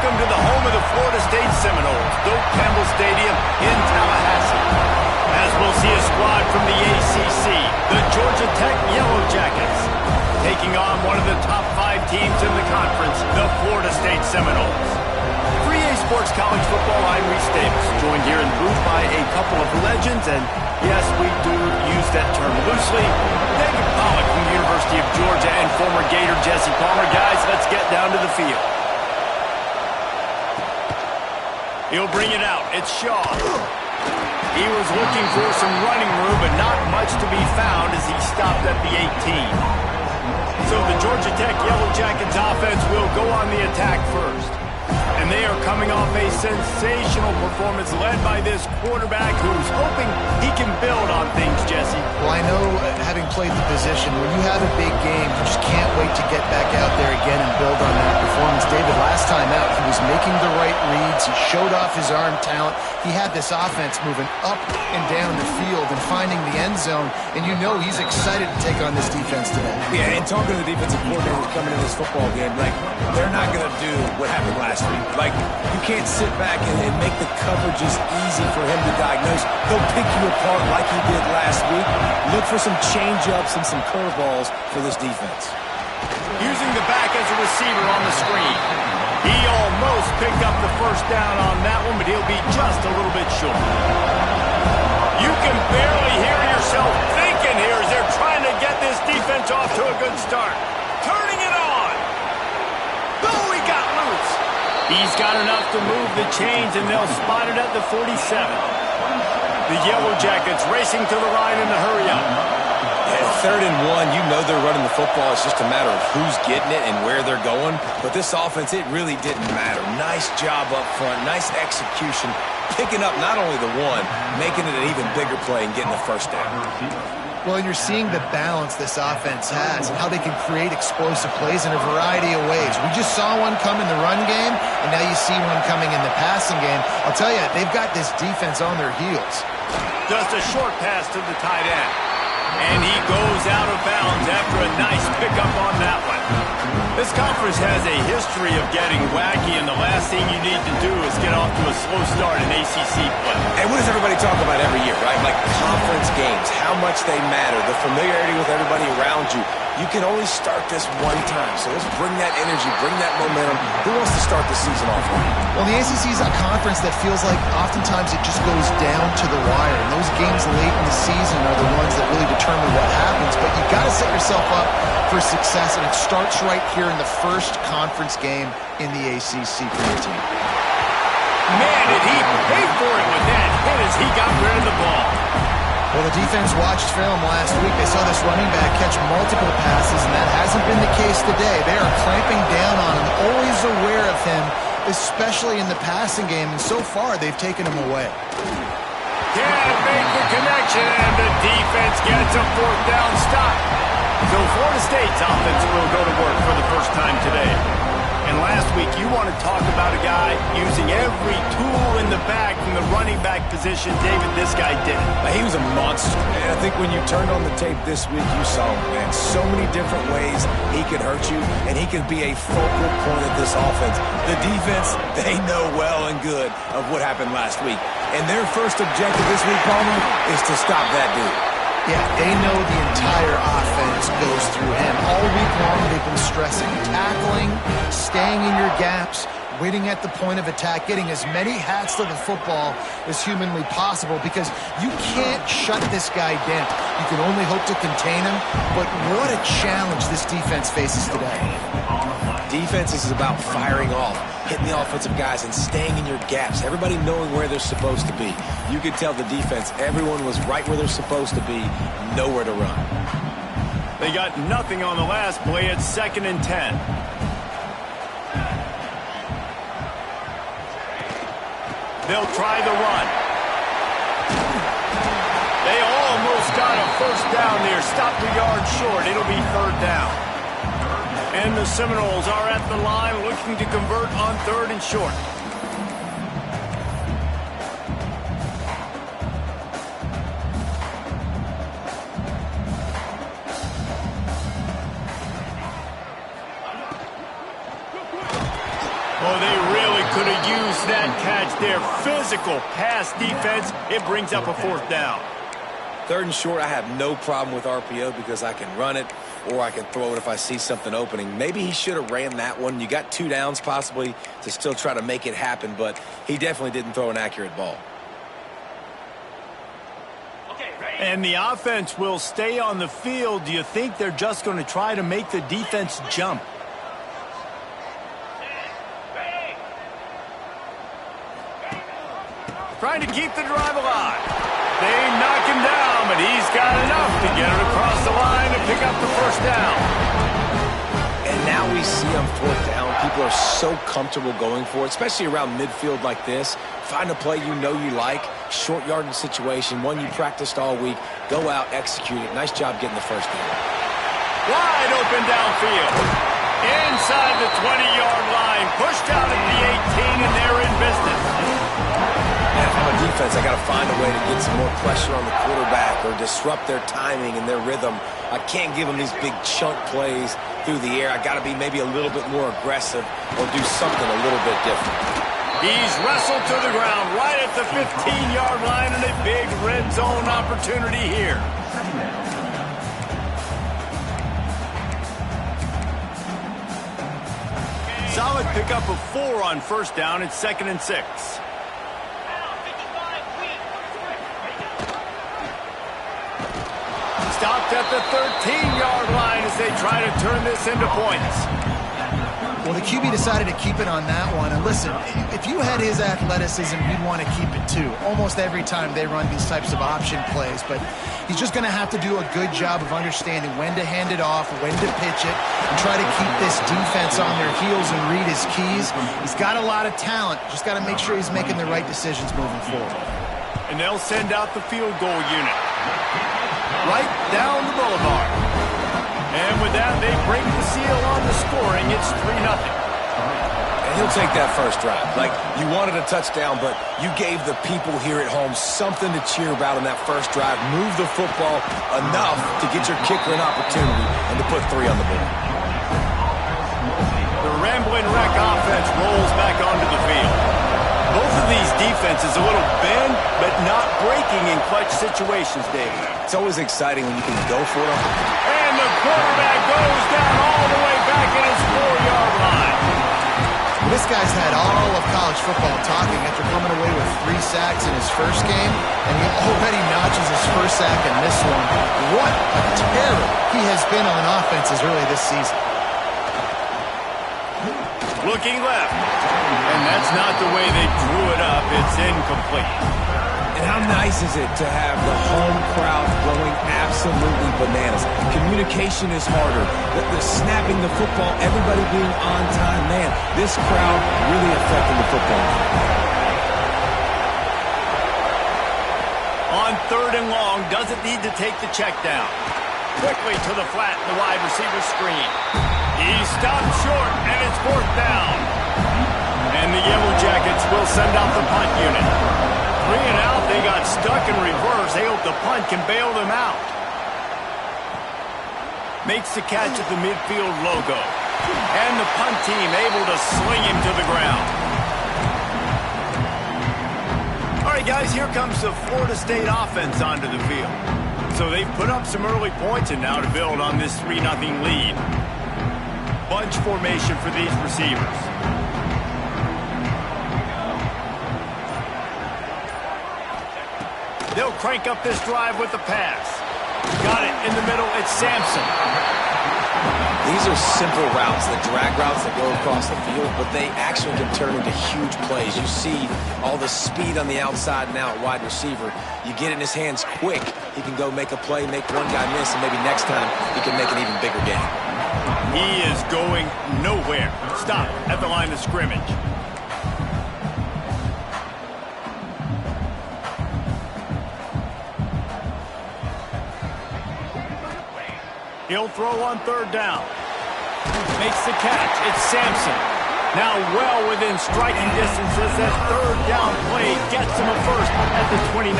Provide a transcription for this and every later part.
welcome to the home of the Florida State Seminoles, Doak Campbell Stadium in Tallahassee. As we'll see a squad from the ACC, the Georgia Tech Yellow Jackets, taking on one of the top 5 teams in the conference, the Florida State Seminoles. For EA Sports College Football, I'm Reese Davis, joined here in the booth by a couple of legends, and yes, we do use that term loosely. David Pollack from the University of Georgia and former Gator Jesse Palmer. Guys, let's get down to the field. He'll bring it out. It's Shaw. He was looking for some running room, but not much to be found as he stopped at the 18. So the Georgia Tech Yellow Jackets offense will go on the attack first. And they are coming off a sensational performance led by this quarterback who's hoping he can build on things, Jesse. Well, I know, having played the position, when you have a big game, you just can't wait to get back out there again and build on that performance. David, last time out, he was making the right reads. He showed off his arm talent. He had this offense moving up and down the field and finding the end zone, and you know he's excited to take on this defense today. Yeah, and talking to the defensive coordinators coming in this football game, like, they're not going to do what happened last week. Like, you can't sit back and make the coverages easy for him to diagnose. He'll pick you apart like he did last week. Look for some change-ups and some curveballs for this defense. Using the back as a receiver on the screen. He almost picked up the first down on that one, but he'll be just a little bit short. You can barely hear yourself thinking here as they're trying to get this defense off to a good start. Turning it on. Oh, he got loose. He's got enough to move the chains, and they'll spot it at the 47. The Yellow Jackets racing to the line in the hurry-up. At 3rd and 1, you know they're running the football. It's just a matter of who's getting it and where they're going. But this offense, it really didn't matter. Nice job up front, nice execution, picking up not only the one, making it an even bigger play and getting the first down. Well, and you're seeing the balance this offense has and how they can create explosive plays in a variety of ways. We just saw one come in the run game, and now you see one coming in the passing game. I'll tell you, they've got this defense on their heels. Just a short pass to the tight end. And he goes out of bounds after a nice pickup on that one. This conference has a history of getting wacky, and the last thing you need to do is get off to a slow start in ACC play. And what does everybody talk about every year, right? Like conference games, how much they matter, the familiarity with everybody around you. You can only start this one time, so let's bring that energy, bring that momentum. Who wants to start the season off right? Well, the ACC is a conference that feels like oftentimes it just goes down to the wire, and those games late in the season are the ones that really determine what happens, but you got to set yourself up for success, and it starts right here in the first conference game in the ACC for your team. Man, did he pay for it with that hit as he got rid of the ball. Well, the defense watched film last week. They saw this running back catch multiple passes, and that hasn't been the case today. They are clamping down on him, always aware of him, especially in the passing game, and so far they've taken him away. Can't make the connection, and the defense gets a 4th down stop. So Florida State's offense will go to work for the first time today. And last week, you want to talk about a guy using every tool in the bag from the running back position. David, this guy did it. He was a monster. And I think when you turned on the tape this week, you saw him, man. So many different ways he could hurt you, and he could be a focal point of this offense. The defense, they know well and good of what happened last week. And their first objective this week, Palmer, is to stop that dude. Yeah, they know the entire offense goes through him. All week long, they've been stressing tackling, staying in your gaps, waiting at the point of attack, getting as many hats to the football as humanly possible, because you can't shut this guy down. You can only hope to contain him, but what a challenge this defense faces today. Defense is about firing off, hitting the offensive guys, and staying in your gaps. Everybody knowing where they're supposed to be. You could tell the defense, everyone was right where they're supposed to be, nowhere to run. They got nothing on the last play. It's 2nd and 10. They'll try the run. They almost got a 1st down there. Stopped a yard short. It'll be 3rd down. And the Seminoles are at the line looking to convert on 3rd and short. Oh, they really could have used that catch there. Physical pass defense. It brings up a fourth down. 3rd and short, I have no problem with RPO because I can run it or I can throw it if I see something opening. Maybe he should have ran that one. You got 2 downs possibly to still try to make it happen, but he definitely didn't throw an accurate ball. And the offense will stay on the field. Do you think they're just going to try to make the defense jump? Trying to keep the drive alive. They knock him down, but he's got enough to get it across the line and pick up the first down. And now we see on 4th down, people are so comfortable going for it, especially around midfield like this. Find a play you know you like, short yardage situation, one you practiced all week. Go out, execute it. Nice job getting the first down. Wide open downfield. Inside the 20-yard line. Pushed out at the 18, and they're in business. And if I'm a defense, I got to find a way to get some more pressure on the quarterback or disrupt their timing and their rhythm. I can't give them these big chunk plays through the air. I got to be maybe a little bit more aggressive or do something a little bit different. He's wrestled to the ground right at the 15-yard line, and a big red zone opportunity here. Solid pickup of 4 on first down. It's 2nd and 6. Stopped at the 13-yard line as they try to turn this into points. Well, the QB decided to keep it on that one. And listen, if you had his athleticism, you'd want to keep it too. Almost every time they run these types of option plays. But he's just going to have to do a good job of understanding when to hand it off, when to pitch it, and try to keep this defense on their heels and read his keys. He's got a lot of talent. Just got to make sure he's making the right decisions moving forward. And they'll send out the field goal unit. Right down the boulevard. And with that, they break the seal on the scoring. It's 3-0. And he'll take that first drive. Like, you wanted a touchdown, but you gave the people here at home something to cheer about in that first drive. Move the football enough to get your kicker an opportunity and to put 3 on the board. The Rambling Wreck offense rolls back onto the field. Both of these defenses a little bend, but not breaking in clutch situations, Dave. It's always exciting when you can go for it. And the quarterback goes down all the way back at his 4-yard line. This guy's had all of college football talking after coming away with 3 sacks in his first game, and he already notches his first sack in this one. What a terror he has been on offenses early this season. Looking left. And that's not the way they drew it up. It's incomplete. And how nice is it to have the home crowd going absolutely bananas? Communication is harder. The snapping the football, everybody being on time. Man, this crowd really affecting the football. On 3rd and long, doesn't need to take the check down. Quickly to the flat, the wide receiver screen. He stopped short, and it's 4th down. And the Yellow Jackets will send out the punt unit. 3 and out, they got stuck in reverse. They hope the punt can bail them out. Makes the catch at the midfield logo. And the punt team able to sling him to the ground. All right, guys, here comes the Florida State offense onto the field. So they've put up some early points and now to build on this 3-0 lead. Bunch formation for these receivers. They'll crank up this drive with the pass. Got it in the middle. It's Sampson. These are simple routes, the drag routes that go across the field, but they actually can turn into huge plays. You see all the speed on the outside now at wide receiver. You get in his hands quick. He can go make a play, make one guy miss, and maybe next time he can make an even bigger game. He is going nowhere. Stop at the line of scrimmage. He'll throw on 3rd down. Makes the catch. It's Sampson. Now well within striking distance as that 3rd down play gets him a first at the 29.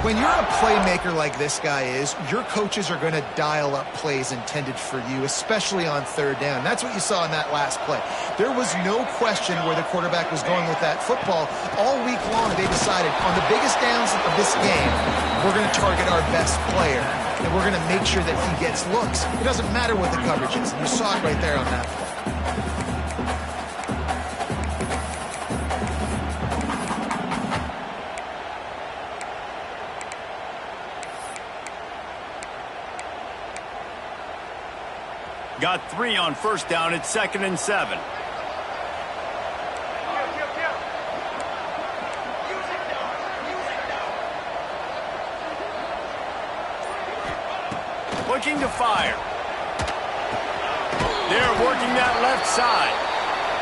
When you're a playmaker like this guy is, your coaches are going to dial up plays intended for you, especially on third down. That's what you saw in that last play. There was no question where the quarterback was going with that football. All week long, they decided on the biggest downs of this game, we're going to target our best player, and we're going to make sure that he gets looks. It doesn't matter what the coverage is. And you saw it right there on that play. Got 3 on first down. It's 2nd and 7. Looking to fire. They're working that left side.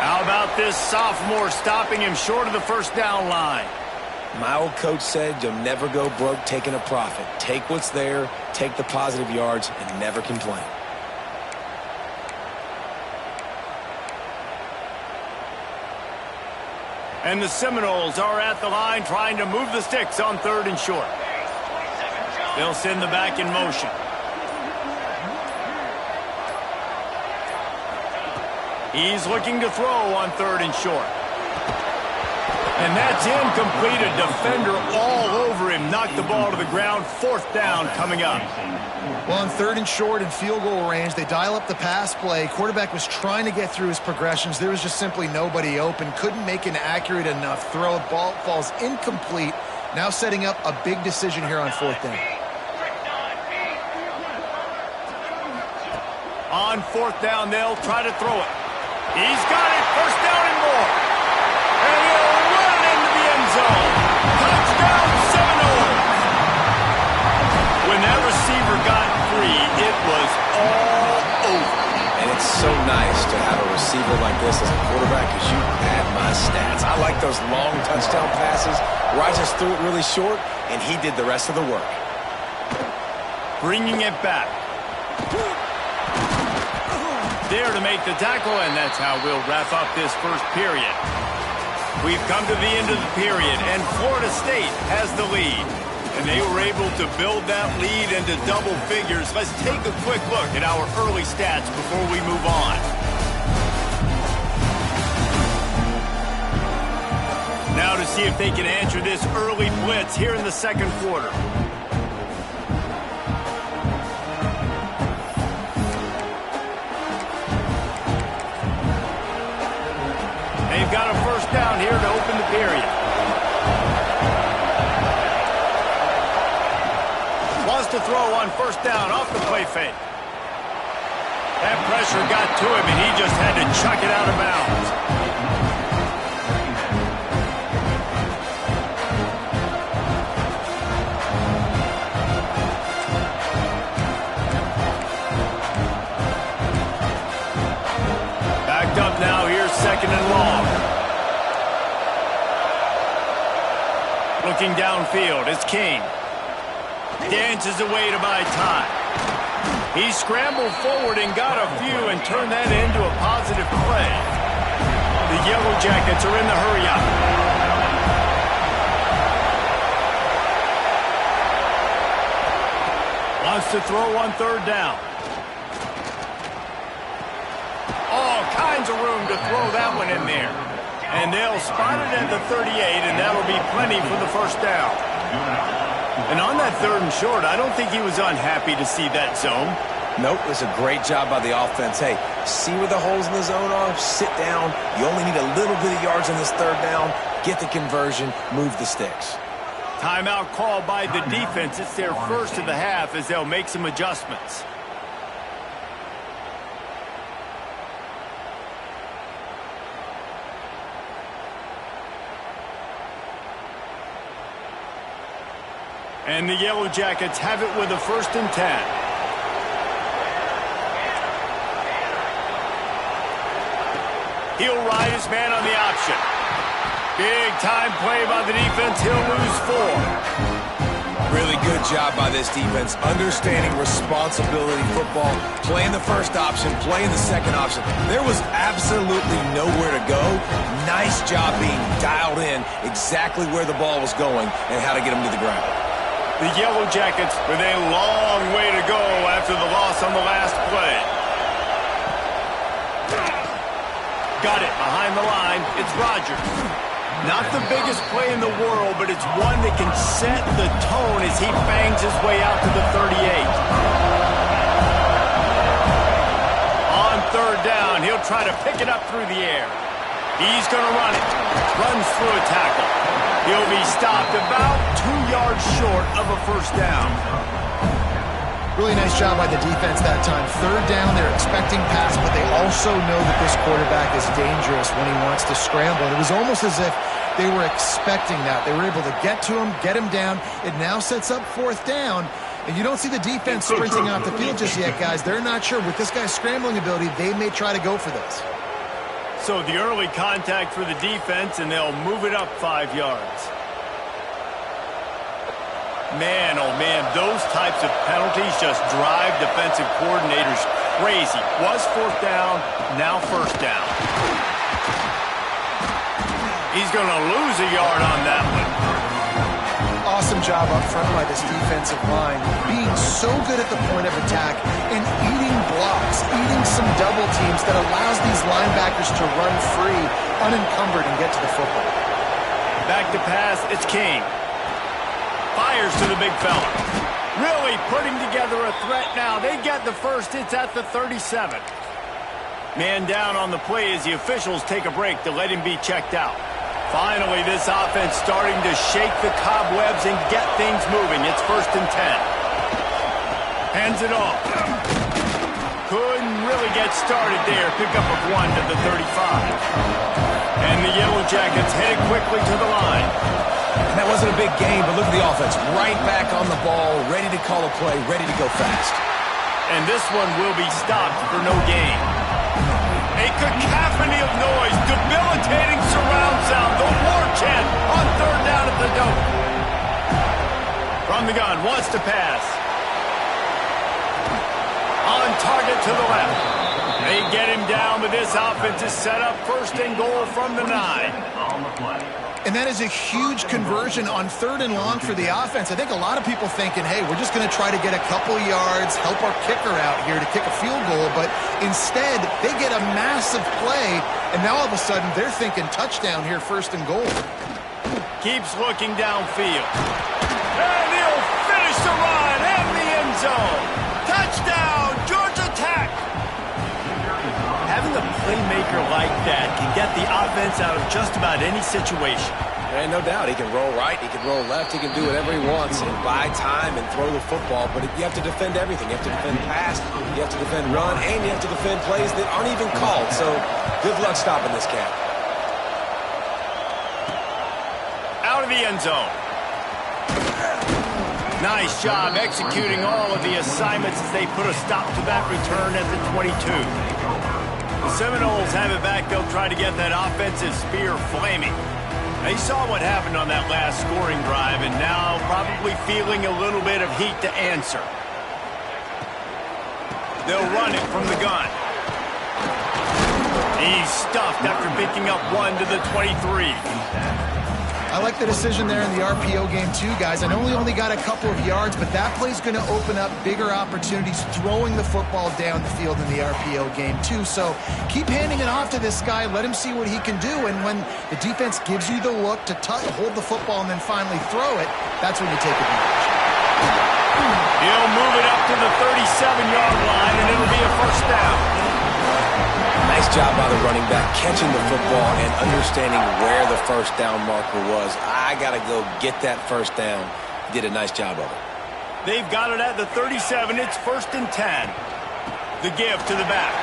How about this sophomore stopping him short of the first down line? My old coach said you'll never go broke taking a profit. Take what's there, take the positive yards, and never complain. And the Seminoles are at the line trying to move the sticks on 3rd and short. They'll send the back in motion. He's looking to throw on 3rd and short. And that's incomplete. A defender all over him. Knocked the ball to the ground. 4th down coming up. Well, on 3rd and short and field goal range, they dial up the pass play. Quarterback was trying to get through his progressions. There was just simply nobody open. Couldn't make an accurate enough throw. The ball falls incomplete. Now setting up a big decision here on 4th down. On 4th down, they'll try to throw it. He's got it. 1st down and more. And he'll run into the end zone. Touchdown, Seminoles. When that receiver got free, it was all over. And it's so nice to have a receiver like this as a quarterback because you had my stats. I like those long touchdown passes where I just threw it really short and he did the rest of the work. Bringing it back. There to make the tackle, and that's how we'll wrap up this first period. We've come to the end of the period, and Florida State has the lead. And they were able to build that lead into double figures. Let's take a quick look at our early stats before we move on. Now to see if they can answer this early blitz here in the 2nd quarter. They've got a 1st down here to open the period. Wants to throw on 1st down off the play fake. That pressure got to him, and he just had to chuck it out of bounds. Backed up now. Here's 2nd and long. Looking downfield, it's King. Dances away to buy time. He scrambled forward and got a few and turned that into a positive play. The Yellow Jackets are in the hurry-up. Wants to throw on 3rd down. All kinds of room to throw that one in there. And they'll spot it at the 38, and that'll be plenty for the 1st down. And on that 3rd and short, I don't think he was unhappy to see that zone. Nope, it was a great job by the offense. Hey, see where the holes in the zone are? Sit down. You only need a little bit of yards on this 3rd down. Get the conversion. Move the sticks. Timeout called by the defense. It's their first of the half as they'll make some adjustments. And the Yellow Jackets have it with a 1st and 10. He'll ride his man on the option. Big time play by the defense. He'll lose 4. Really good job by this defense. Understanding responsibility football. Playing the 1st option. Playing the 2nd option. There was absolutely nowhere to go. Nice job being dialed in exactly where the ball was going and how to get him to the ground. The Yellow Jackets with a long way to go after the loss on the last play. Got it behind the line. It's Rodgers. Not the biggest play in the world, but it's one that can set the tone as he bangs his way out to the 38. On third down, he'll try to pick it up through the air. He's going to run it. Runs through a tackle. He'll be stopped about 2 yards short of a first down. Really nice job by the defense that time. Third down, they're expecting pass, but they also know that this quarterback is dangerous when he wants to scramble. It was almost as if they were expecting that. They were able to get to him, get him down. It now sets up fourth down. And you don't see the defense sprinting off the field just yet, guys. They're not sure. With this guy's scrambling ability, they may try to go for this. So the early contact for the defense, and they'll move it up 5 yards. Man, oh man, those types of penalties just drive defensive coordinators crazy. Was fourth down, now first down. He's going to lose a yard on that one. Awesome job up front by this defensive line, being so good at the point of attack and eating blocks, eating some double teams that allows these linebackers to run free, unencumbered, and get to the football. Back to pass, it's King. Fires to the big fella. Really putting together a threat now. They get the first. It's at the 37. Man down on the play as the officials take a break to let him be checked out. Finally, this offense starting to shake the cobwebs and get things moving. It's 1st and 10. Hands it off. Couldn't really get started there. Pick up of 1 to the 35. And the Yellow Jackets headed quickly to the line. And that wasn't a big game, but look at the offense. Right back on the ball, ready to call a play, ready to go fast. And this one will be stopped for no gain. A cacophony of noise, debilitating surround sound, the war chant on third down at the dope. From the gun, wants to pass. On target to the left. They get him down, but this offense is set up 1st and goal from the 9. And that is a huge conversion on 3rd and long for the offense. I think a lot of people thinking, hey, we're just going to try to get a couple yards, help our kicker out here to kick a field goal. But instead, they get a massive play, and now all of a sudden they're thinking touchdown here, 1st and goal. Keeps looking downfield. And he'll finish the run in the end zone. Touchdown, Georgia Tech. Having a playmaker like that can get the offense out of just about any situation. And no doubt, he can roll right, he can roll left, he can do whatever he wants and buy time and throw the football, but you have to defend everything. You have to defend pass, you have to defend run, and you have to defend plays that aren't even called. So good luck stopping this cat. Out of the end zone. Nice job executing all of the assignments as they put a stop to that return at the 22. The Seminoles have it back. They'll try to get that offensive spear flaming. They saw what happened on that last scoring drive and now probably feeling a little bit of heat to answer. They'll run it from the gun. He's stuffed after picking up 1 to the 23. I like the decision there in the RPO game too, guys. I know he only got a couple of yards, but that play's going to open up bigger opportunities throwing the football down the field in the RPO game too. So keep handing it off to this guy. Let him see what he can do. And when the defense gives you the look to hold the football and then finally throw it, that's when you take advantage. He'll move it up to the 37-yard line, and it'll be a first down. Nice job by the running back, catching the football and understanding where the first down marker was. I got to go get that first down. He did a nice job of it. They've got it at the 37. It's 1st and 10. The give to the back.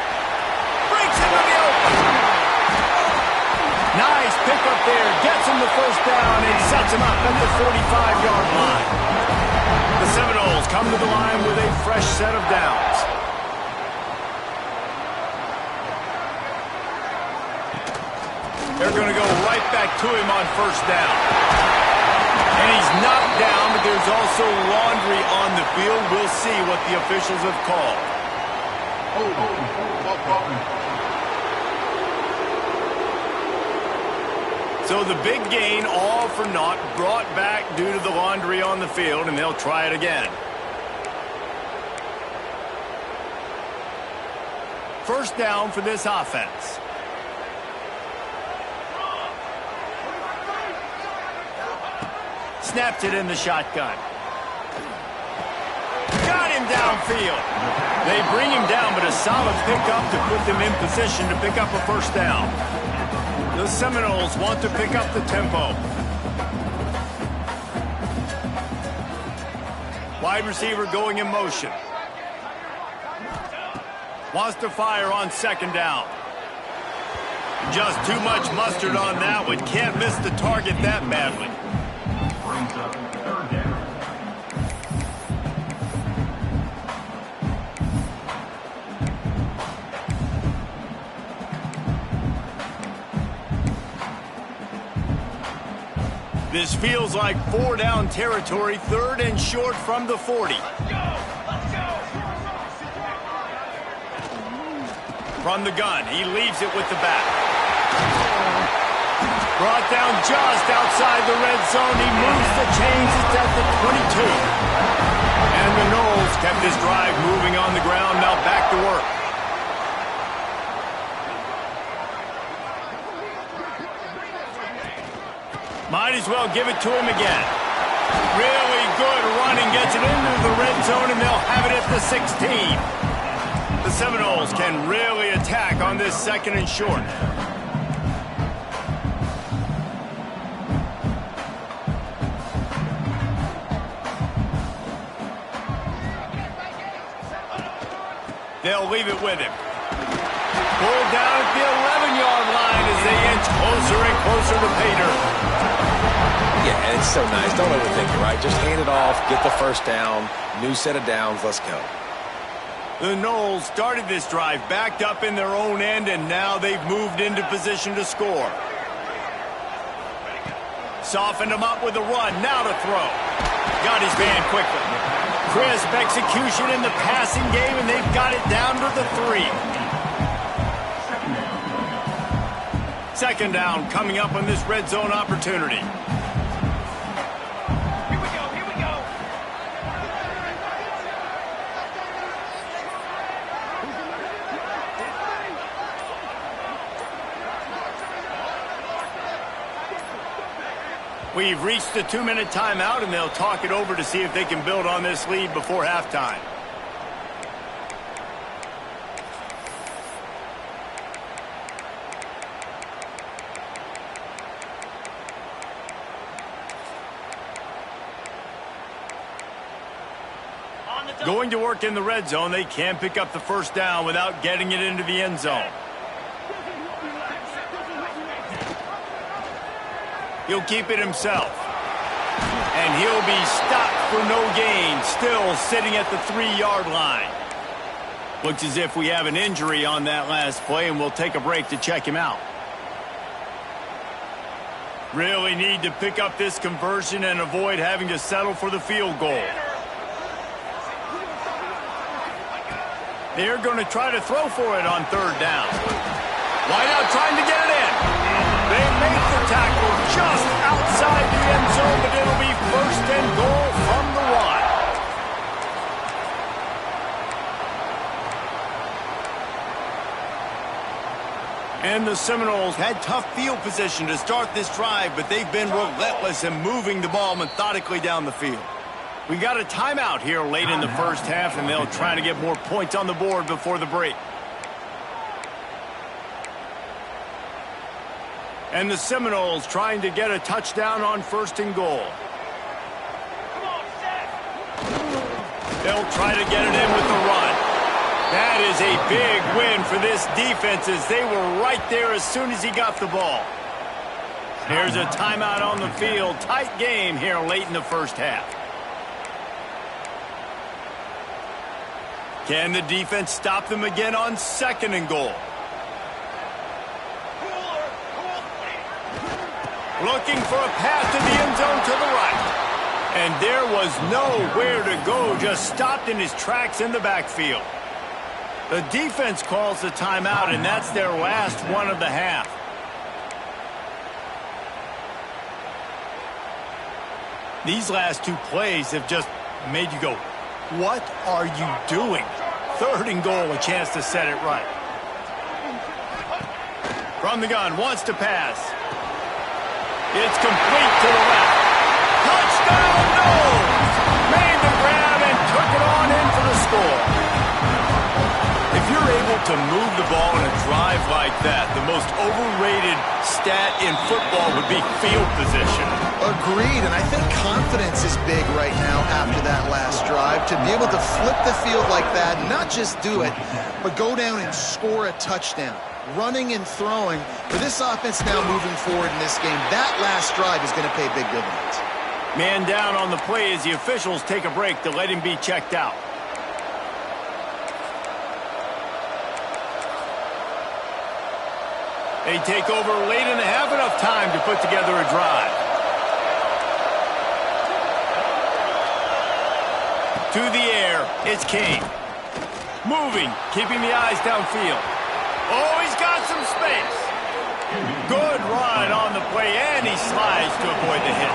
Breaks into the open. Nice pick up there. Gets him the first down and sets him up at the 45-yard line. The Seminoles come to the line with a fresh set of downs. They're going to go right back to him on first down. And he's knocked down, but there's also laundry on the field. We'll see what the officials have called. So the big gain, all for naught, brought back due to the laundry on the field, and they'll try it again. First down for this offense. Snapped it in the shotgun. Got him downfield. They bring him down, but a solid pickup to put them in position to pick up a first down. The Seminoles want to pick up the tempo. Wide receiver going in motion. Wants to fire on second down. Just too much mustard on that one. Can't miss the target that badly. Brings up third down. This feels like 4-down territory, third and short from the 40. From the gun, he leaves it with the back. Brought down just outside the red zone. He moves the chains. It's at the 22. And the Noles kept this drive moving on the ground. Now back to work. Might as well give it to him again. Really good running. Gets it into the red zone, and they'll have it at the 16. The Seminoles can really attack on this second and short. They'll leave it with him. Pulled down at the 11-yard line as they inch closer and closer to pay dirt. Yeah, it's so nice. Don't overthink it, right? Just hand it off, get the first down, new set of downs, let's go. The Noles started this drive backed up in their own end, and now they've moved into position to score. Softened him up with a run, now to throw. Got his man quickly. Crisp execution in the passing game, and they've got it down to the 3. Second down coming up on this red zone opportunity. We've reached the 2-minute timeout, and they'll talk it over to see if they can build on this lead before halftime. Going to work in the red zone, they can't pick up the first down without getting it into the end zone. He'll keep it himself. And he'll be stopped for no gain, still sitting at the 3-yard line. Looks as if we have an injury on that last play, and we'll take a break to check him out. Really need to pick up this conversion and avoid having to settle for the field goal. They're going to try to throw for it on third down. Wideout trying to get it in. They make the tackle just outside the end zone, but it'll be first and goal from the 1. And the Seminoles had tough field position to start this drive, but they've been relentless in moving the ball methodically down the field. We got a timeout here late in the first half, and they'll try to get more points on the board before the break. And the Seminoles trying to get a touchdown on first and goal. They'll try to get it in with the run. That is a big win for this defense, as they were right there as soon as he got the ball. Here's a timeout on the field. Tight game here late in the first half. Can the defense stop them again on second and goal? Looking for a pass to the end zone to the right. And there was nowhere to go, just stopped in his tracks in the backfield. The defense calls the timeout, and that's their last one of the half. These last two plays have just made you go, what are you doing? 3rd and goal, a chance to set it right. From the gun, wants to pass. It's complete to the left. Touchdown, no! Made the grab and took it on in for the score. If you're able to move the ball in a drive like that, the most overrated stat in football would be field position. Agreed, and I think confidence is big right now after that last drive. To be able to flip the field like that, not just do it, but go down and score a touchdown. Running and throwing. For this offense now moving forward in this game, that last drive is going to pay big dividends. Man down on the play as the officials take a break to let him be checked out. They take over late and have enough time to put together a drive. To the air, it's Kane. Moving, keeping the eyes downfield. Oh, he's got some space. Good run on the play, and he slides to avoid the hit.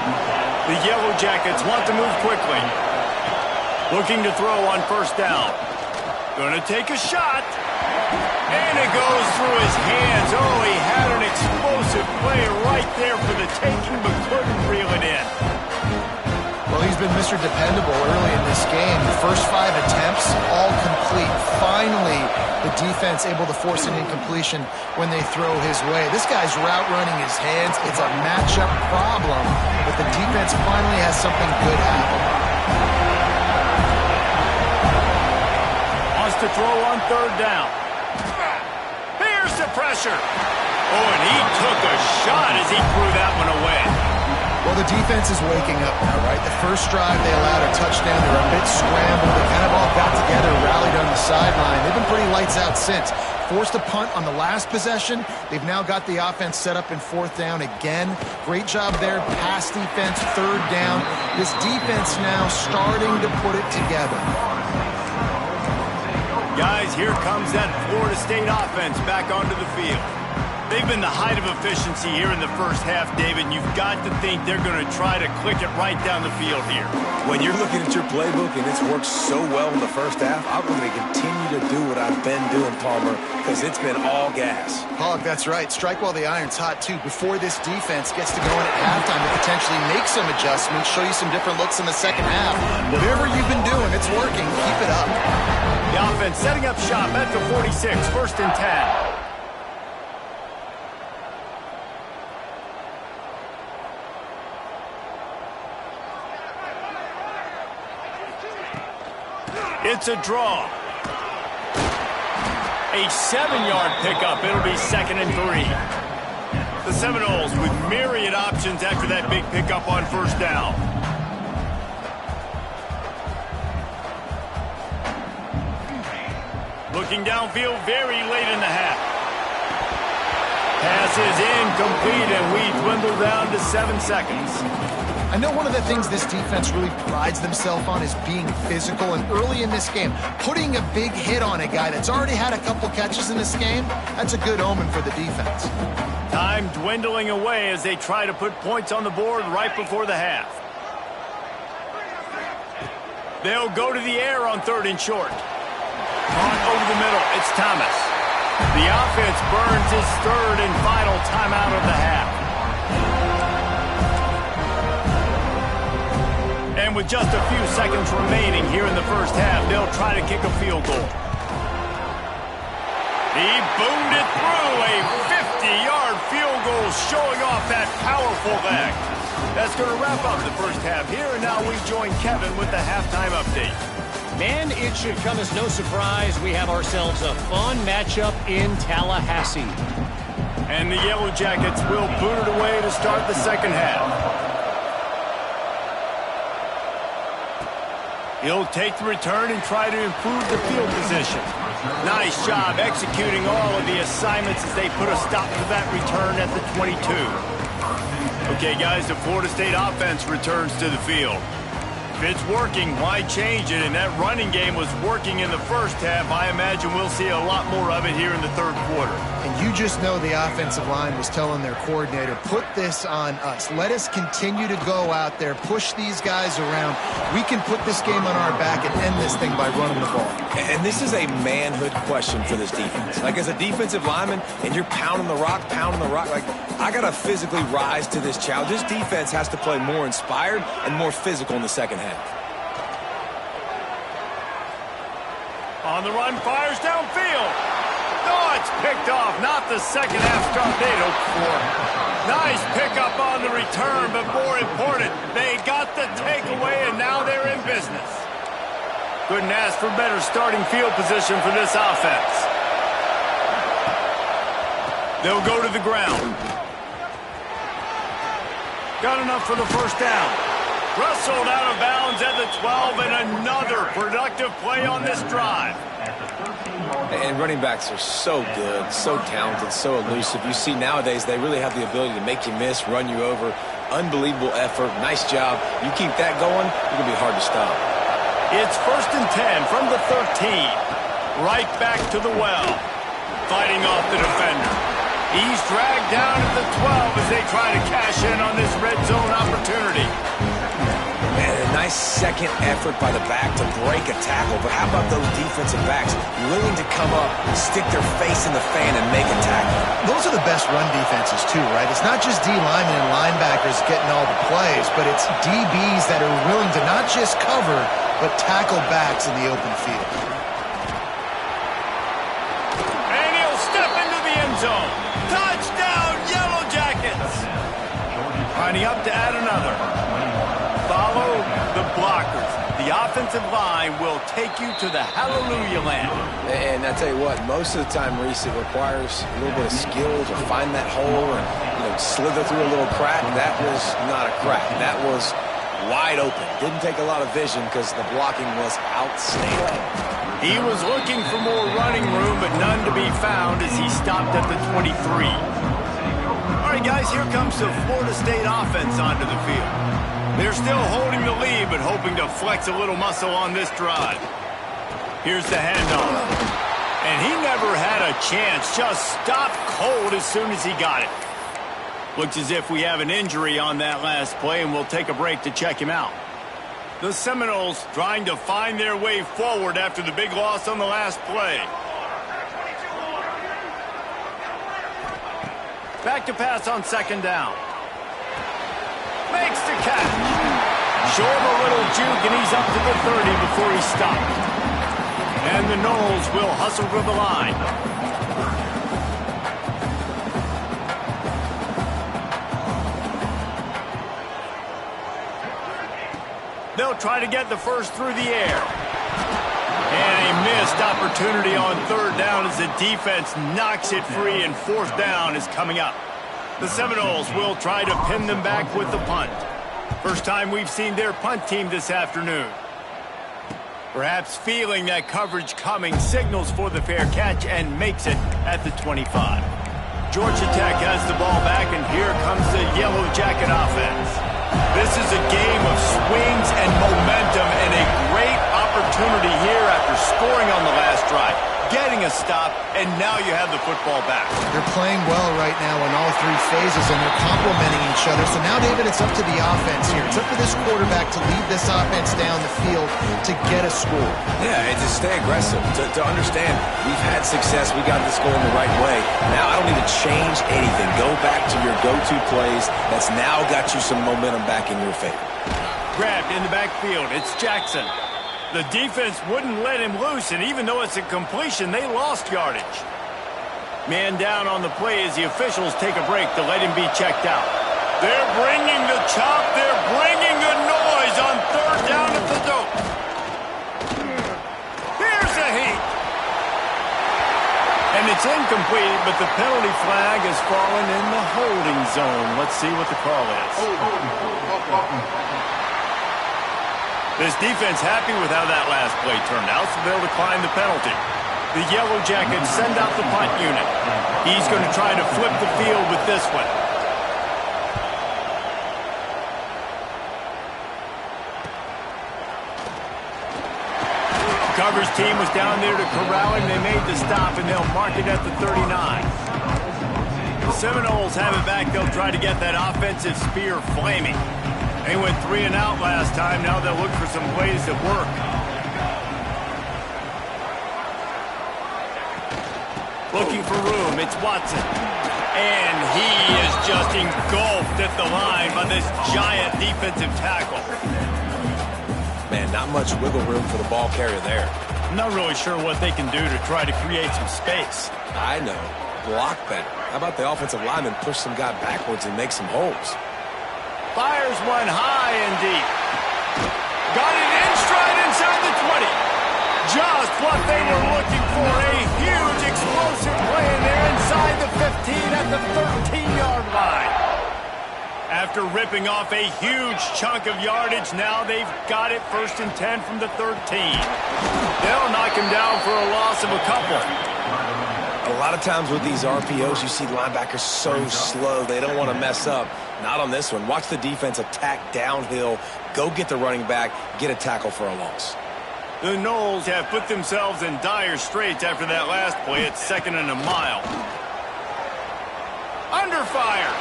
The Yellow Jackets want to move quickly. Looking to throw on 1st down. Gonna take a shot. And it goes through his hands. Oh, he had an explosive play right there for the taking, but couldn't reel it in. Well, he's been Mr. Dependable early in this game. The first 5 attempts, all complete. Finally, the defense able to force an incompletion when they throw his way. This guy's route running his hands. It's a matchup problem, but the defense finally has something good happen. Wants to throw on 3rd down. Here's the pressure. Oh, and he took a shot as he threw that one away. Well, the defense is waking up now, right? The first drive, they allowed a touchdown. They were a bit scrambled. They kind of all got together, rallied on the sideline. They've been pretty lights out since. Forced a punt on the last possession. They've now got the offense set up in 4th down again. Great job there. Pass defense, 3rd down. This defense now starting to put it together. Guys, here comes that Florida State offense back onto the field. They've been the height of efficiency here in the first half, David. You've got to think they're going to try to click it right down the field here. When you're looking at your playbook and it's worked so well in the first half, I'm going to continue to do what I've been doing, Palmer, because it's been all gas. Hog, that's right. Strike while the iron's hot, too. Before this defense gets to going at halftime to potentially make some adjustments, show you some different looks in the second half. Whatever you've been doing, it's working. Keep it up. The offense setting up shop at the 46, 1st and 10. It's a draw. A 7-yard pickup. It'll be 2nd and 3. The Seminoles with myriad options after that big pickup on 1st down. Looking downfield very late in the half. Pass is incomplete, and we dwindle down to 7 seconds. I know one of the things this defense really prides themselves on is being physical, and early in this game, putting a big hit on a guy that's already had a couple catches in this game, that's a good omen for the defense. Time dwindling away as they try to put points on the board right before the half. They'll go to the air on 3rd and short. On over the middle, it's Thomas. The offense burns his 3rd and final timeout of the half. And with just a few seconds remaining here in the first half, they'll try to kick a field goal. He boomed it through, a 50-yard field goal showing off that powerful leg. That's going to wrap up the first half here, and now we join Kevin with the halftime update. Man, it should come as no surprise we have ourselves a fun matchup in Tallahassee. And the Yellow Jackets will boot it away to start the second half. He'll take the return and try to improve the field position. Nice job executing all of the assignments as they put a stop to that return at the 22. Okay, guys, the Florida State offense returns to the field. If it's working, why change it? And that running game was working in the first half. I imagine we'll see a lot more of it here in the third quarter. And you just know the offensive line was telling their coordinator, put this on us. Let us continue to go out there, push these guys around. We can put this game on our back and end this thing by running the ball. And this is a manhood question for this defense. Like, as a defensive lineman, and you're pounding the rock, like, I got to physically rise to this challenge. This defense has to play more inspired and more physical in the second half. On the run, fires downfield. Oh, it's picked off. Not the second half start they'd hoped for. Nice pickup on the return, but more important, they got the takeaway, and now they're in business. Couldn't ask for better starting field position for this offense. They'll go to the ground. Got enough for the first down. Wrestled out of bounds at the 12, and another productive play on this drive. And running backs are so good, so talented, so elusive. You see nowadays they really have the ability to make you miss, run you over. Unbelievable effort. Nice job. You keep that going, you're going to be hard to stop. It's 1st and 10 from the 13. Right back to the well. Fighting off the defender. He's dragged down at the 12 as they try to cash in on this red zone opportunity. And a nice second effort by the back to break a tackle. But how about those defensive backs willing to come up, stick their face in the fan, and make a tackle? Those are the best run defenses, too, right? It's not just D linemen and linebackers getting all the plays, but it's DBs that are willing to not just cover, but tackle backs in the open field. And he'll step into the end zone. Touchdown, Yellow Jackets! Lining up to add another. Follow the blockers. The offensive line will take you to the hallelujah land. And I tell you what, most of the time, Reese, it requires a little bit of skill to find that hole and slither through a little crack. That was not a crack. That was wide open. Didn't take a lot of vision because the blocking was outstanding. He was looking for more running room, but none to be found as he stopped at the 23. All right, guys, here comes the Florida State offense onto the field. They're still holding the lead, but hoping to flex a little muscle on this drive. Here's the handoff. And he never had a chance. Just stopped cold as soon as he got it. Looks as if we have an injury on that last play, and we'll take a break to check him out. The Seminoles trying to find their way forward after the big loss on the last play. Back to pass on 2nd down. Makes the catch. Show him a little juke, and he's up to the 30 before he stopped. And the Noles will hustle to the line. They'll try to get the first through the air. And a missed opportunity on 3rd down as the defense knocks it free, and 4th down is coming up. The Seminoles will try to pin them back with the punt. First time we've seen their punt team this afternoon. Perhaps feeling that coverage coming, signals for the fair catch and makes it at the 25. Georgia Tech has the ball back, and here comes the Yellow Jacket offense. This is a game of swings and momentum, and a great opportunity here after scoring on the last drive, getting a stop, and now you have the football back. They're playing well right now in all 3 phases, and they're complementing each other. So now, David, it's up to the offense here. It's up to this quarterback to lead this offense down the field to get a score. Yeah, and to stay aggressive, to understand we've had success, we got this going the right way. Now I don't need to change anything. Go back to your go-to plays. That's now got you some momentum back in your favor. Grabbed in the backfield. It's Jackson. The defense wouldn't let him loose, and even though it's a completion, they lost yardage. Man down on the play as the officials take a break to let him be checked out. They're bringing the chop. They're bringing the noise on 3rd down at the dope. Here's a heat. And it's incomplete, but the penalty flag has fallen in the holding zone. Let's see what the call is. This defense happy with how that last play turned out, so they'll decline the penalty. The Yellow Jackets send out the punt unit. He's going to try to flip the field with this one. coverage team was down there to corral him. They made the stop, and they'll mark it at the 39. The Seminoles have it back. They'll try to get that offensive spear flaming. They went 3 and out last time. Now they'll look for some plays that work. Looking for room. It's Watson. And he is just engulfed at the line by this giant defensive tackle. Man, not much wiggle room for the ball carrier there. I'm not really sure what they can do to try to create some space. I know. Block better. How about the offensive lineman push some guy backwards and make some holes? Fires one high and deep. Got it in stride inside the 20. Just what they were looking for. A huge explosive play in there inside the 15 at the 13-yard line. After ripping off a huge chunk of yardage, now they've got it 1st and 10 from the 13. They'll knock him down for a loss of a couple. A lot of times with these RPOs, you see linebackers so slow, they don't want to mess up. Not on this one. Watch the defense attack downhill, go get the running back, get a tackle for a loss. The Noles have put themselves in dire straits after that last play. It's 2nd and a mile. Under fire.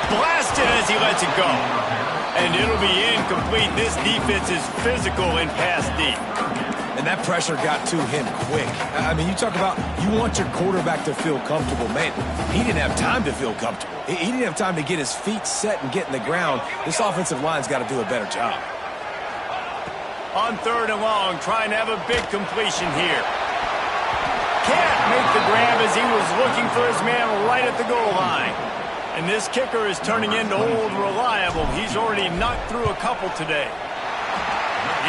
Blasted as he lets it go. And it'll be incomplete. This defense is physical and pass deep. And that pressure got to him quick. I mean, you talk about you want your quarterback to feel comfortable. Man, he didn't have time to feel comfortable. He didn't have time to get his feet set and get in the ground. This offensive line's got to do a better job. On 3rd and long, trying to have a big completion here. Can't make the grab as he was looking for his man right at the goal line. And this kicker is turning into old reliable. He's already knocked through a couple today.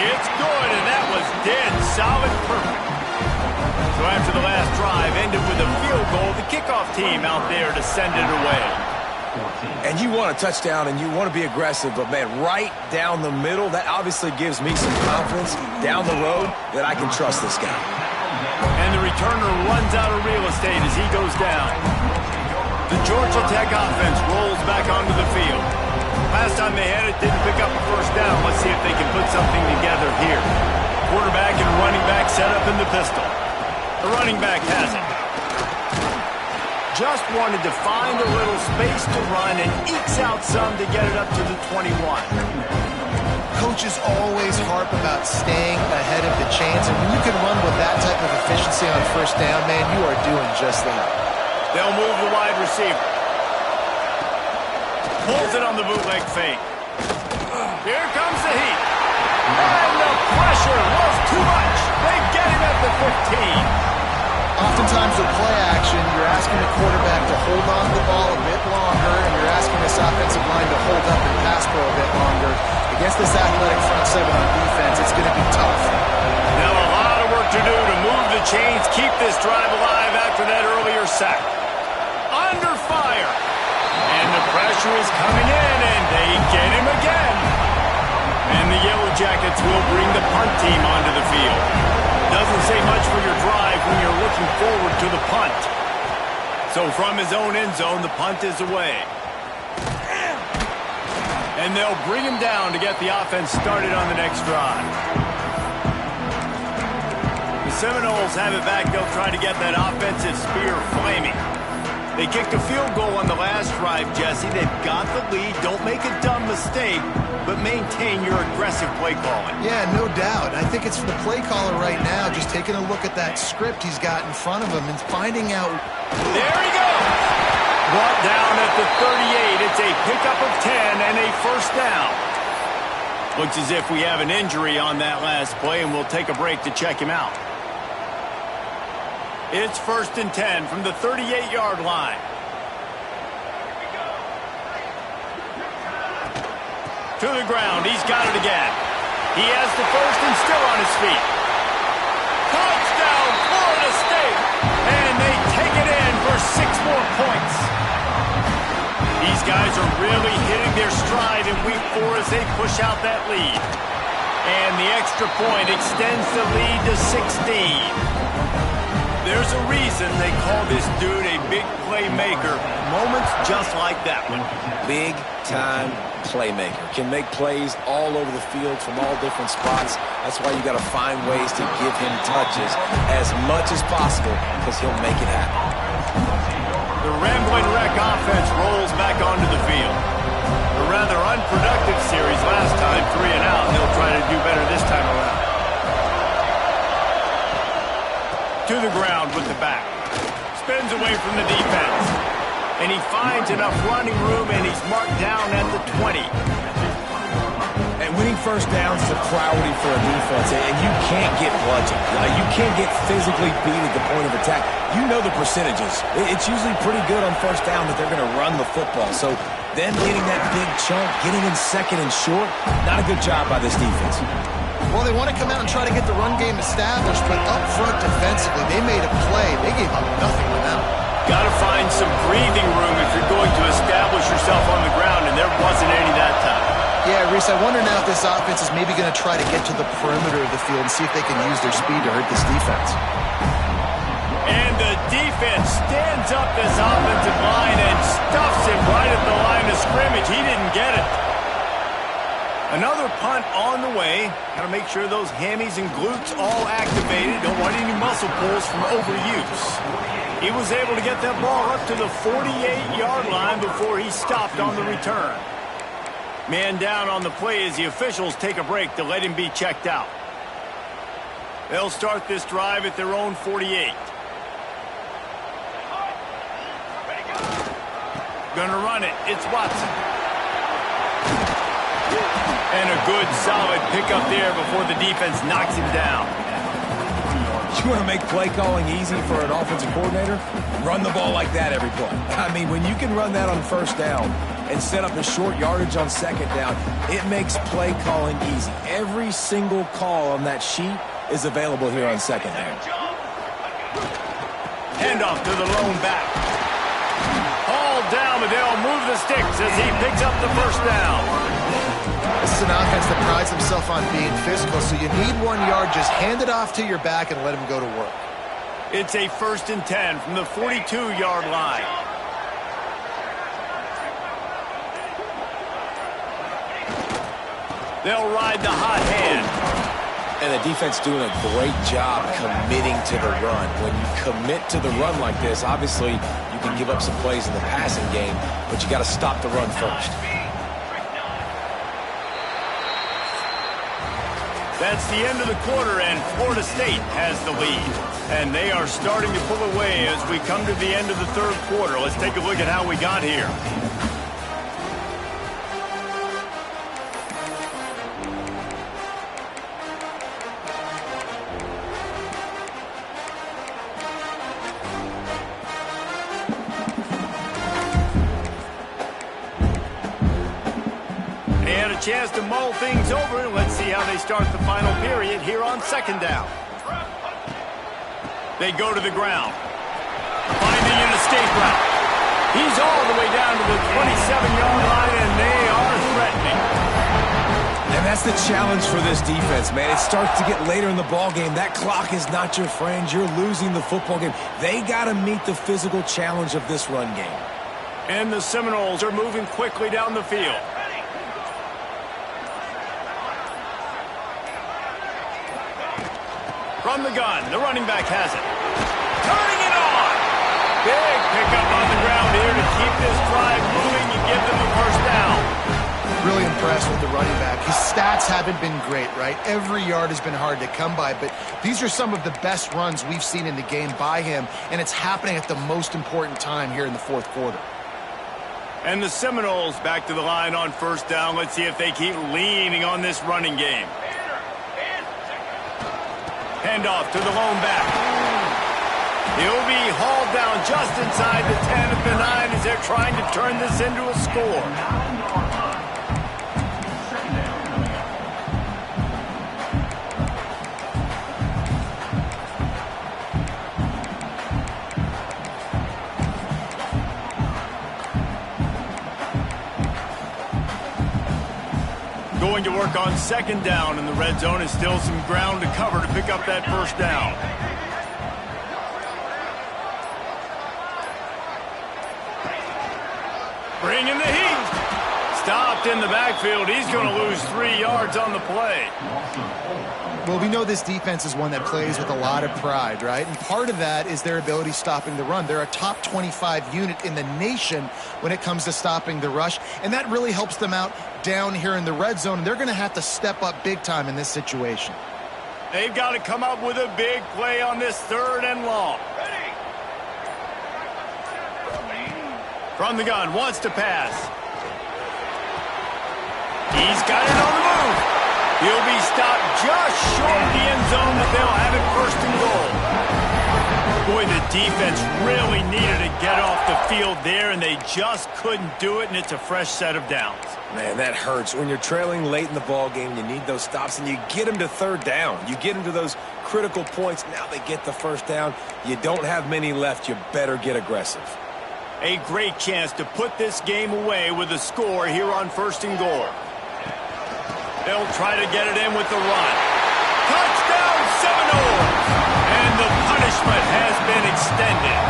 It's good, and that was dead solid perfect. So after the last drive ended with a field goal, the kickoff team out there to send it away. And you want a touchdown and you want to be aggressive, but man, right down the middle, that obviously gives me some confidence down the road that I can trust this guy. And the returner runs out of real estate as he goes down. The Georgia Tech offense rolls back onto the field. Last time they had it, didn't pick up a 1st down. Let's see if they can put something together here. Quarterback and running back set up in the pistol. The running back has it. Just wanted to find a little space to run and ekes out some to get it up to the 21. Coaches always harp about staying ahead of the chains, and when you can run with that type of efficiency on 1st down, man, you are doing just that. They'll move the wide receiver. Pulls it on the bootleg fake. Here comes the heat. And the pressure was too much. They get him at the 15. Oftentimes with play action, you're asking the quarterback to hold on to the ball a bit longer, and you're asking this offensive line to hold up and pass pro a bit longer. Against this athletic front 7 on defense, it's going to be tough. Now a lot of work to do to move the chains, keep this drive alive after that earlier sack. Under fire. And the pressure is coming in, and they get him again. And the Yellow Jackets will bring the punt team onto the field. Doesn't say much for your drive when you're looking forward to the punt. So from his own end zone, the punt is away. And they'll bring him down to get the offense started on the next drive. The Seminoles have it back. They'll try to get that offensive spear flaming. They kicked a field goal on the last drive, Jesse. They've got the lead. Don't make a dumb mistake, but maintain your aggressive play calling. Yeah, no doubt. I think it's the play caller right now just taking a look at that script he's got in front of him and finding out. There he goes. Brought down at the 38. It's a pickup of 10 and a 1st down. Looks as if we have an injury on that last play, and we'll take a break to check him out. It's 1st and 10 from the 38-yard line. To the ground. He's got it again. He has the 1st and still on his feet. Touchdown, Florida State. And they take it in for 6 more points. These guys are really hitting their stride in week 4 as they push out that lead. And the extra point extends the lead to 16. There's a reason they call this dude a big playmaker. Moments just like that one. Big-time playmaker, can make plays all over the field from all different spots. That's why you got to find ways to give him touches as much as possible because he'll make it happen. The Rambling Wreck offense rolls back onto the field. A rather unproductive series last time, 3 and out, and they'll try to do better this time around. To the ground with the back. Spins away from the defense. And he finds enough running room, and he's marked down at the 20. And winning first downs is a priority for a defense, and you can't get bludgeoned. You can't get physically beat at the point of attack. You know the percentages. It's usually pretty good on first down that they're going to run the football. So them getting that big chunk, getting in second and short, not a good job by this defense. Well, they want to come out and try to get the run game established, but up front defensively, they made a play. They gave up nothing to them. Got to find some breathing room if you're going to establish yourself on the ground, and there wasn't any that time. Yeah, Reese, I wonder now if this offense is maybe going to try to get to the perimeter of the field and see if they can use their speed to hurt this defense. And the defense stands up this offensive line and stuffs him right at the line of scrimmage. He didn't get it. Another punt on the way. Got to make sure those hammies and glutes all activated. Don't want any muscle pulls from overuse. He was able to get that ball up to the 48-yard line before he stopped on the return. Man down on the play as the officials take a break to let him be checked out. They'll start this drive at their own 48. Gonna run it. It's Watson. And a good, solid pickup there before the defense knocks him down. You want to make play calling easy for an offensive coordinator? Run the ball like that every play. I mean, when you can run that on first down and set up a short yardage on second down, it makes play calling easy. Every single call on that sheet is available here on second down. Handoff to the lone back. All down, but they'll move the sticks as he picks up the first down. This is an offense that prides himself on being physical, so you need 1 yard. Just hand it off to your back and let him go to work. It's a 1st and 10 from the 42-yard line. They'll ride the hot hand. And the defense doing a great job committing to the run. When you commit to the run like this, obviously you can give up some plays in the passing game, but you got to stop the run first. That's the end of the quarter, and Florida State has the lead. And they are starting to pull away as we come to the end of the third quarter. Let's take a look at how we got here. Chance to mull things over. Let's see how they start the final period here on second down. They go to the ground. Finding an escape route. He's all the way down to the 27-yard line, and they are threatening. And that's the challenge for this defense, man. It starts to get later in the ball game. That clock is not your friend. You're losing the football game. They got to meet the physical challenge of this run game. And the Seminoles are moving quickly down the field. From the gun, the running back has it. Turning it on! Big pickup on the ground here to keep this drive moving and give them a first down. Really impressed with the running back. His stats haven't been great, right? Every yard has been hard to come by, but these are some of the best runs we've seen in the game by him, and it's happening at the most important time here in the fourth quarter. And the Seminoles back to the line on first down. Let's see if they keep leaning on this running game. Handoff to the lone back. He'll be hauled down just inside the 10 of the 9 as they're trying to turn this into a score. Going to work on second down in the red zone, and still some ground to cover to pick up that first down. Bringing the heat. stopped in the backfield. He's going to lose 3 yards on the play. Well, we know this defense is one that plays with a lot of pride, right? And part of that is their ability stopping the run. They're a top 25 unit in the nation when it comes to stopping the rush, and that really helps them out down here in the red zone. And they're going to have to step up big time in this situation. They've got to come up with a big play on this 3rd and long. From the gun, wants to pass. He's got it on the move. He'll be stopped just short of the end zone, but they'll have it 1st and goal. Boy, the defense really needed to get off the field there, and they just couldn't do it, and it's a fresh set of downs. Man, that hurts. When you're trailing late in the ball game, you need those stops, and you get them to 3rd down. You get them to those critical points. Now they get the 1st down. You don't have many left. You better get aggressive. A great chance to put this game away with a score here on 1st and goal. They'll try to get it in with the run. Touchdown, Seminoles! And the punishment has been extended.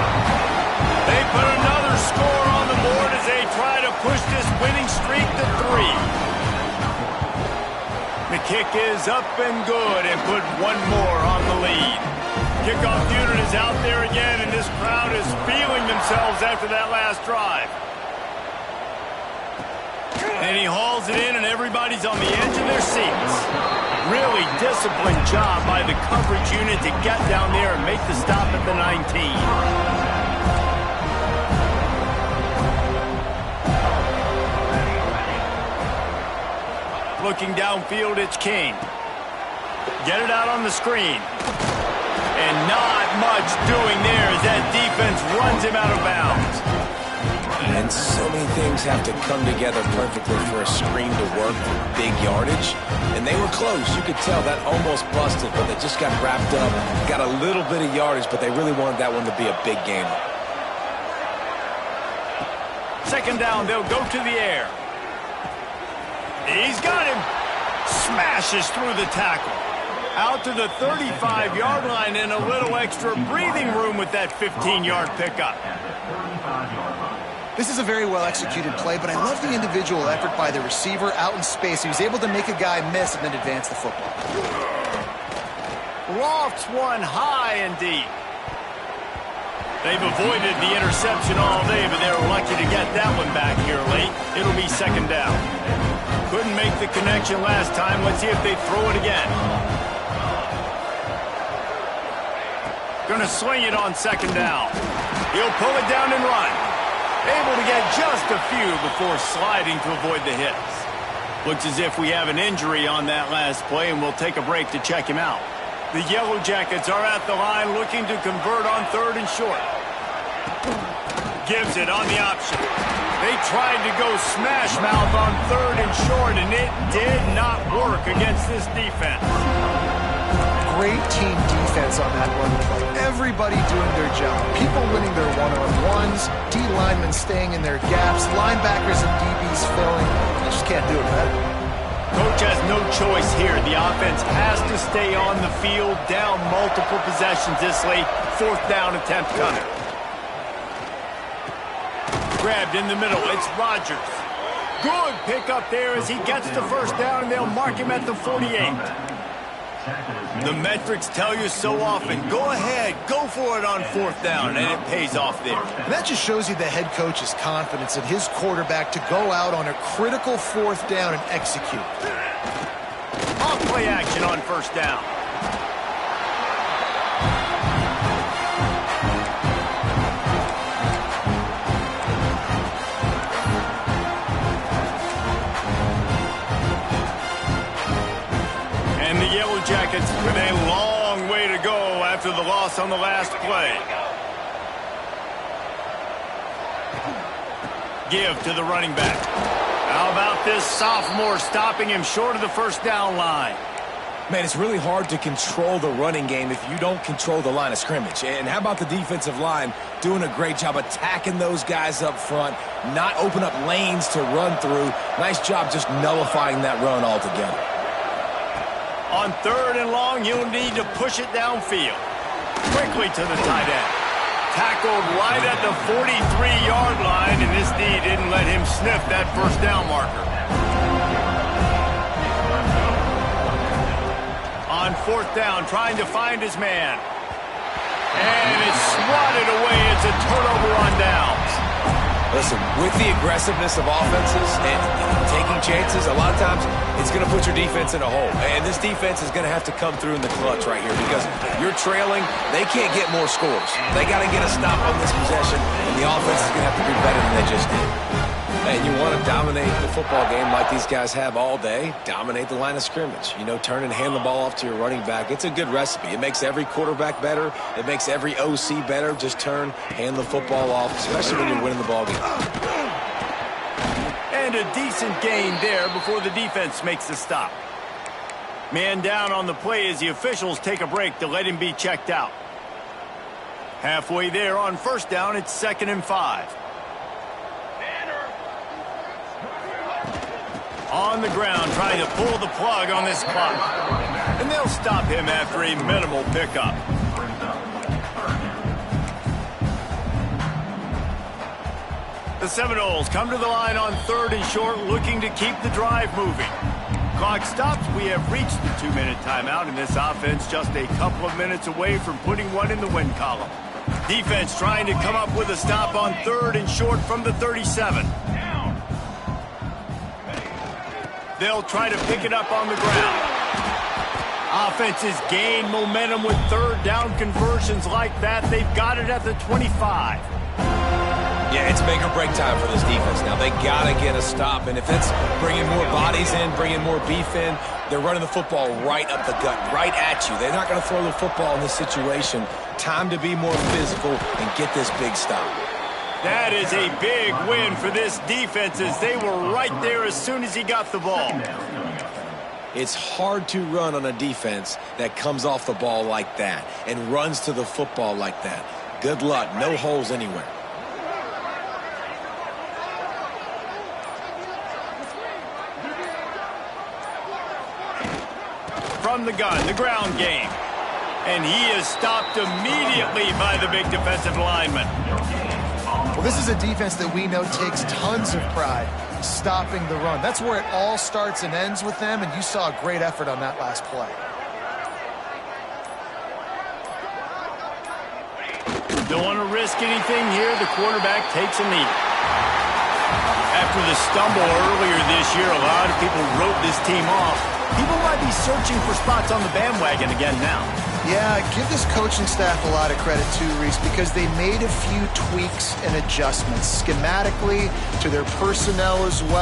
They put another score on the board as they try to push this winning streak to 3. The kick is up and good and put one more on the lead. Kickoff unit is out there again, and this crowd is feeling themselves after that last drive. And he hauls it in, and everybody's on the edge of their seats. Really disciplined job by the coverage unit to get down there and make the stop at the 19. Looking downfield, it's King. Get it out on the screen. And not much doing there as that defense runs him out of bounds. And so many things have to come together perfectly for a screen to work for big yardage. And they were close. You could tell that almost busted, but they just got wrapped up, got a little bit of yardage, but they really wanted that one to be a big game. 2nd down, they'll go to the air. He's got him. Smashes through the tackle. Out to the 35-yard line, and a little extra breathing room with that 15-yard pickup. This is a very well-executed play, but I love the individual effort by the receiver out in space. He was able to make a guy miss and then advance the football. Lofts one high and deep. They've avoided the interception all day, but they were lucky to get that one back here late. It'll be 2nd down. Couldn't make the connection last time. Let's see if they throw it again. Going to sling it on 2nd down. He'll pull it down and run. Able to get just a few before sliding to avoid the hits. Looks as if we have an injury on that last play, and we'll take a break to check him out. The Yellow Jackets are at the line looking to convert on 3rd and short. Gives it on the option. They tried to go smash mouth on 3rd and short, and it did not work against this defense. Great team defense on that run play. Everybody doing their job. People winning their one-on-ones, D-linemen staying in their gaps, linebackers and DBs filling. You just can't do it better. Coach has no choice here. The offense has to stay on the field, down multiple possessions this late. 4th down attempt coming. Grabbed in the middle. It's Rodgers. Good pickup there as he gets the 1st down, and they'll mark him at the 48. The metrics tell you so often, go ahead, go for it on 4th down, and it pays off there. And that just shows you the head coach's confidence in his quarterback to go out on a critical 4th down and execute. Off play action on 1st down. And the Yellow Jackets with a long way to go after the loss on the last play. Give to the running back. How about this sophomore stopping him short of the 1st down line? Man, it's really hard to control the running game if you don't control the line of scrimmage. And how about the defensive line doing a great job attacking those guys up front, not open up lanes to run through. Nice job just nullifying that run altogether. On 3rd and long, he'll need to push it downfield. Quickly to the tight end. Tackled right at the 43-yard line, and this D didn't let him sniff that first down marker. On fourth down, trying to find his man. And it's swatted away. It's a turnover on downs. Listen, with the aggressiveness of offenses and taking chances, a lot of times it's going to put your defense in a hole. And this defense is going to have to come through in the clutch right here because you're trailing. They can't get more scores. They got to get a stop on this possession, and the offense is going to have to do better than they just did. And you want to dominate the football game like these guys have all day, dominate the line of scrimmage. You know, turn and hand the ball off to your running back. It's a good recipe. It makes every quarterback better. It makes every OC better. Just turn, hand the football off, especially when you're winning the ball game. And a decent gain there before the defense makes the stop. Man down on the play as the officials take a break to let him be checked out. Halfway there on first down, it's 2nd and 5. On the ground, trying to pull the plug on this clock. And they'll stop him after a minimal pickup. The Seminoles come to the line on 3rd and short, looking to keep the drive moving. Clock stops. We have reached the 2-minute timeout, and this offense just a couple of minutes away from putting one in the win column. Defense trying to come up with a stop on 3rd and short from the 37. They'll try to pick it up on the ground. Offenses gain momentum with 3rd down conversions like that. They've got it at the 25. Yeah, it's make or break time for this defense. Now, they got to get a stop, and if it's bringing more bodies in, bringing more beef in, they're running the football right up the gut, right at you. They're not going to throw the football in this situation. Time to be more physical and get this big stop. That is a big win for this defense as they were right there as soon as he got the ball. It's hard to run on a defense that comes off the ball like that and runs to the football like that. Good luck. No holes anywhere. From the gun, the ground game. And he is stopped immediately by the big defensive lineman. Well, this is a defense that we know takes tons of pride stopping the run. That's where it all starts and ends with them, and you saw a great effort on that last play. Don't want to risk anything here. The quarterback takes a knee. After the stumble earlier this year, a lot of people wrote this team off. People might be searching for spots on the bandwagon again now. Yeah, give this coaching staff a lot of credit too, Reese, because they made a few tweaks and adjustments schematically to their personnel as well.